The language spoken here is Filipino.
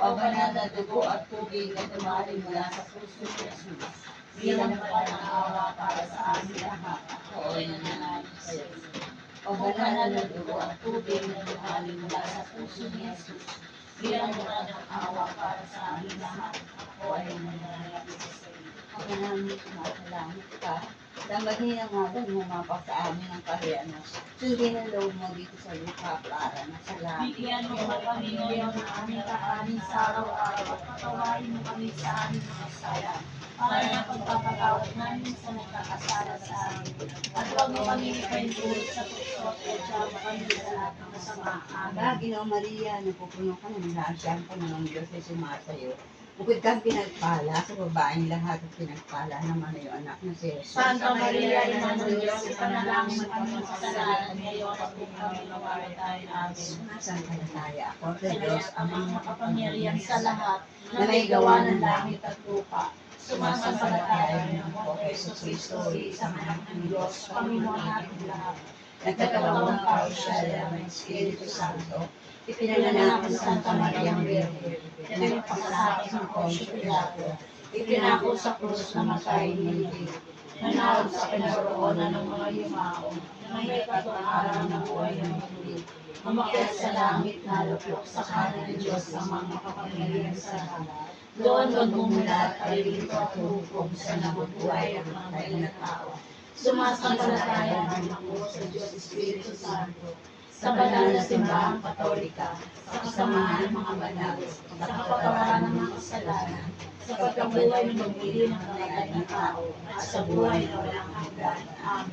o banal na dugo at tubig na dumali mula sa puso ni Jesus, bilang pananawa para sa amin lahat, ako ay nananalig sa iyo. O banal na dugo at tubig na dumali mula sa puso ni Jesus, bilang pananawa para sa amin lahat, ako ay nananalig sa iyo. Ama namin, sumasalangit ka, dambahin ang ngalan mo mapa sa amin ang kaharian mo. Sundin ang loob mo dito sa lupa para nasa langit. Bigyan mo kami ngayon ng aming kakanin sa araw-araw. Patawarin mo kami sa aming mga sala, para na pagpapatawad namin sa nagkakasala sa amin. At huwag mo kami ipahintulot sa tukso at kadyama kami sa lahat ng masama. Amen. Ginoong Maria, napupuno ka ng grasya, ang Panginoong Diyos ay sumasayo. Bukod kang pinagpala sa babaeng lahat at pinagpala naman ay anak na si Jesus. Santa Maria, Ina ng Diyos, ipanalangin mo kami sa kasalanan ngayon at kung kami mamamatay. Amen. Sumasampalataya ako sa Diyos, Diyos, amang amang makapangyarihan sa lahat, na may gawa ng langit at lupa. Sumasampalataya ng po kay Kristo, isang anak ng Diyos, Panginoon natin lahat. nagkatawang pausyal ng Espiritu Santo, ipinanganak ng Santa Maria Virgen, pinagpakasakit ng Poncio Pilato, ipinako sa krus na matay hindi, nanalo sa kinaroonan ng mga yumao, na may tatlong araw na buhay ng muli, umakyat sa langit na lupok sa kanan ng Diyos ang mga makapangyarihan sa lahat. Doon magmumula at alilito at hukom sa nabubuhay at mga patay na tao. Sumasampalataya namin ako sa Diyos Espiritu Santo, sa banal na simbahang Katolika, sa kasamahan ng mga banal, sa kapatawaran ng mga kasalanan, sa pagkabuhay ng magbili ng mga patay na tao, at sa buhay na walang hanggan. Amen.